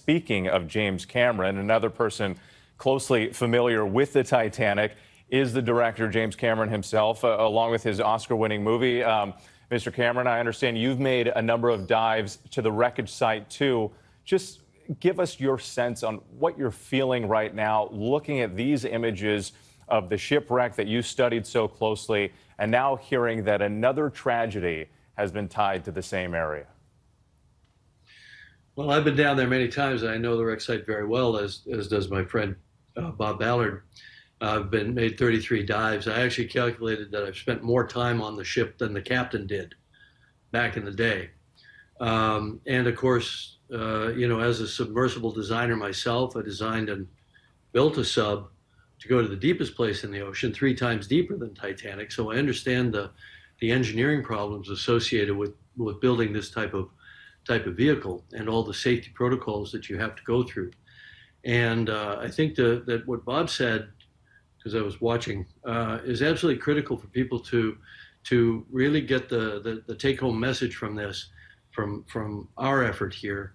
speaking of James Cameron, another person closely familiar with the Titanic is the director, James Cameron himself, along with his Oscar-winning movie. Mr. Cameron, I understand you've made a number of dives to the wreckage site, too. Just give us your sense on what you're feeling right now, looking at these images of the shipwreck that you studied so closely, and now hearing that another tragedy has been tied to the same area. Well, I've been down there many times. I know the wreck site very well, as does my friend Bob Ballard. I've made 33 dives. I actually calculated that I've spent more time on the ship than the captain did back in the day. And of course, as a submersible designer myself, I designed and built a sub to go to the deepest place in the ocean, 3 times deeper than Titanic. So I understand the engineering problems associated with building this type of vehicle and all the safety protocols that you have to go through. And I think that what Bob said, because I was watching, is absolutely critical for people to really get the take-home message from this, from our effort here,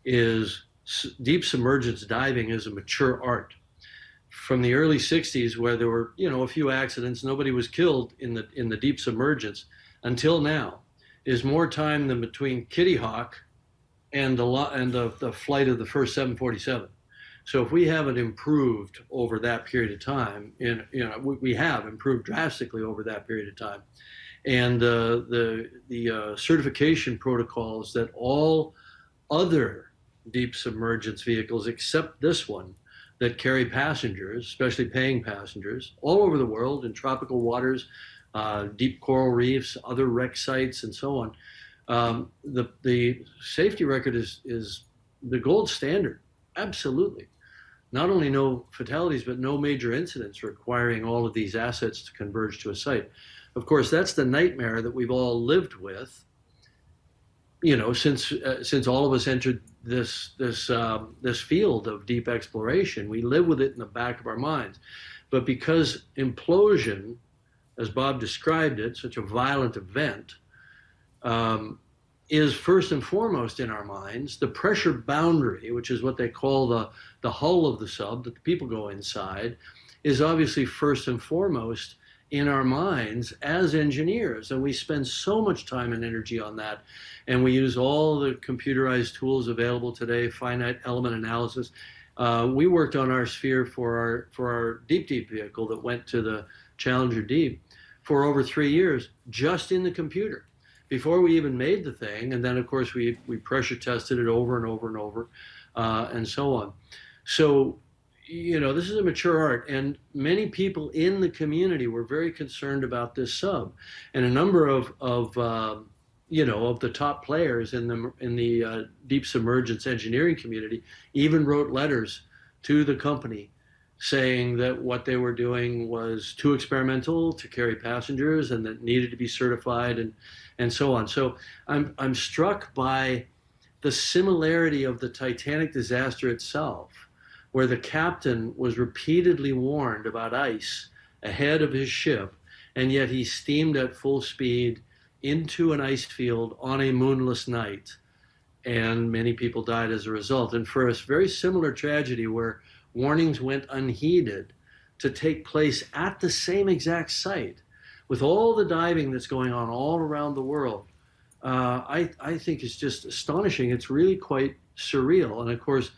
is deep submergence diving is a mature art. From the early 60s, where there were a few accidents, nobody was killed in the deep submergence, until now, is more time than between Kitty Hawk and the flight of the first 747. So if we haven't improved over that period of time, we have improved drastically over that period of time, and the certification protocols that all other deep submergence vehicles, except this one, that carry passengers, especially paying passengers, all over the world in tropical waters, deep coral reefs, other wreck sites, and so on. The safety record is the gold standard, absolutely. Not only no fatalities, but no major incidents requiring all of these assets to converge to a site. Of course, that's the nightmare that we've all lived with, since all of us entered this field of deep exploration. We live with it in the back of our minds. But because implosion, as Bob described it, such a violent event, is first and foremost in our minds. The pressure boundary, which is what they call the hull of the sub, that the people go inside, is obviously first and foremost in our minds as engineers. And we spend so much time and energy on that. And we use all the computerized tools available today, finite element analysis. We worked on our sphere for our deep vehicle that went to the Challenger Deep for over 3 years, just in the computer, before we even made the thing. And then, of course, we pressure tested it over and over and over, and so on. So, this is a mature art, and many people in the community were very concerned about this sub. And a number of the top players in the deep submergence engineering community even wrote letters to the company saying that what they were doing was too experimental to carry passengers and that needed to be certified and so on. So I'm struck by the similarity of the Titanic disaster itself, where the captain was repeatedly warned about ice ahead of his ship, and yet he steamed at full speed into an ice field on a moonless night, and many people died as a result. And for a very similar tragedy where warnings went unheeded to take place at the same exact site, with all the diving that's going on all around the world, I think it's just astonishing. It's really quite surreal. And of course,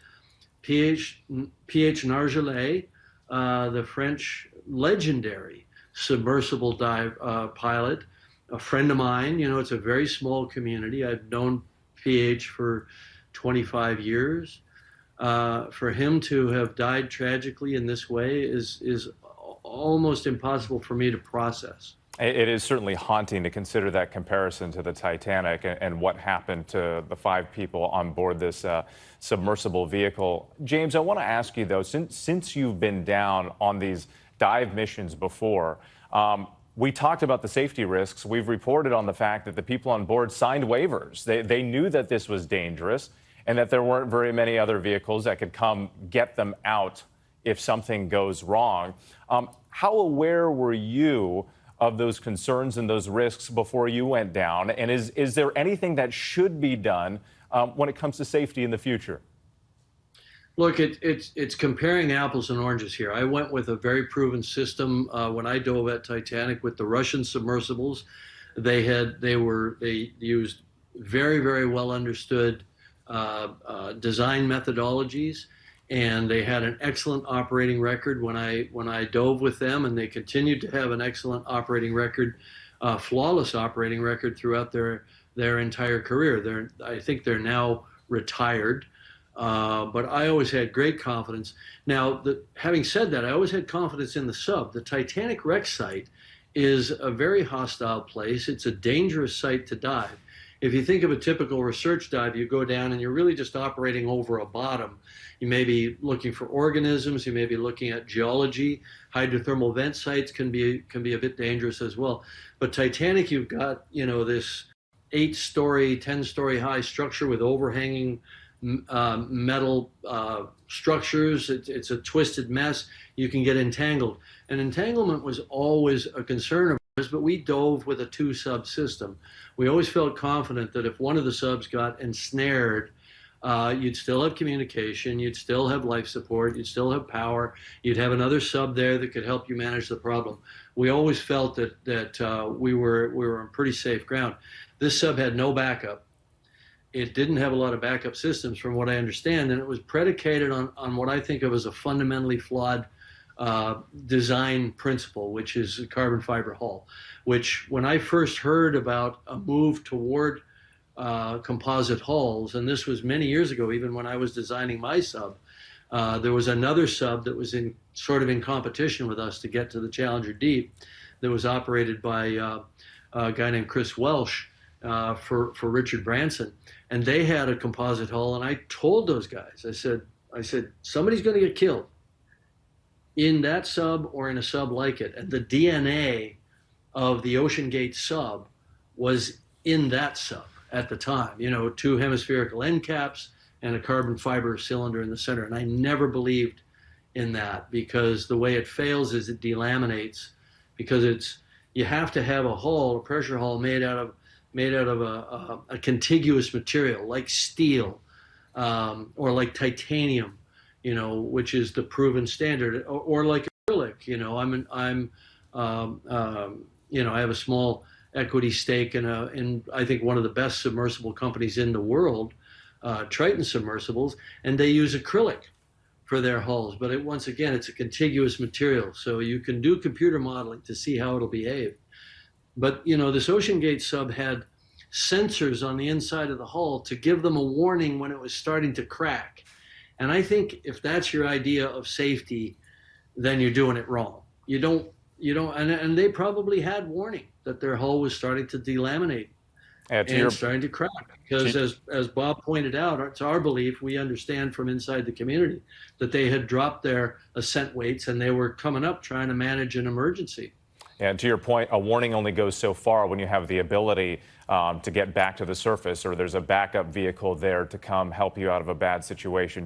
P.H. Nargeolet, the French legendary submersible dive pilot, a friend of mine. It's a very small community. I've known PH for 25 years. For him to have died tragically in this way is almost impossible for me to process. It is certainly haunting to consider that comparison to the Titanic and what happened to the 5 people on board this submersible vehicle. James, I want to ask you, though, since you've been down on these dive missions before, we talked about the safety risks. We've reported on the fact that the people on board signed waivers. They knew that this was dangerous and that there weren't very many other vehicles that could come get them out if something goes wrong. How aware were you of those concerns and those risks before you went down? And is there anything that should be done when it comes to safety in the future? Look, it's comparing apples and oranges here. I went with a very proven system when I dove at Titanic with the Russian submersibles. They used very well understood design methodologies, and they had an excellent operating record when I dove with them, and they continued to have an excellent operating record, flawless operating record throughout their entire career. I think they're now retired. But I always had great confidence. Now, having said that, I always had confidence in the sub. The Titanic wreck site is a very hostile place. It's a dangerous site to dive. If you think of a typical research dive, you go down and you're really just operating over a bottom. You may be looking for organisms. You may be looking at geology. Hydrothermal vent sites can be a bit dangerous as well. But Titanic, you've got this 8-story, 10-story high structure with overhanging metal structures. It's a twisted mess. You can get entangled. And entanglement was always a concern of ours, but we dove with a 2-sub system. We always felt confident that if one of the subs got ensnared, you'd still have communication, you'd still have life support, you'd still have power, you'd have another sub there that could help you manage the problem. We always felt that we were on pretty safe ground. This sub had no backup. It didn't have a lot of backup systems from what I understand, and it was predicated on what I think of as a fundamentally flawed design principle, which is a carbon fiber hull, which when I first heard about a move toward composite hulls, and this was many years ago, even when I was designing my sub, there was another sub that was sort of in competition with us to get to the Challenger Deep that was operated by a guy named Chris Welsh for Richard Branson. And they had a composite hull, and I told those guys, I said, somebody's going to get killed in that sub or in a sub like it. And the DNA of the Ocean Gate sub was in that sub at the time. 2 hemispherical end caps and a carbon fiber cylinder in the center. And I never believed in that, because the way it fails is it delaminates, because you have to have a hull, a pressure hull made out of a contiguous material like steel or like titanium, which is the proven standard, or like acrylic. I have a small equity stake in I think one of the best submersible companies in the world, Triton Submersibles, and they use acrylic for their hulls. But once again, it's a contiguous material, so you can do computer modeling to see how it'll behave. But this Ocean Gate sub had sensors on the inside of the hull to give them a warning when it was starting to crack. And I think if that's your idea of safety, then you're doing it wrong. You don't, and they probably had warning that their hull was starting to delaminate and starting to crack. Because as Bob pointed out, it's our belief, we understand from inside the community, that they had dropped their ascent weights and they were coming up trying to manage an emergency. Yeah, to your point, a warning only goes so far when you have the ability to get back to the surface, or there's a backup vehicle there to come help you out of a bad situation.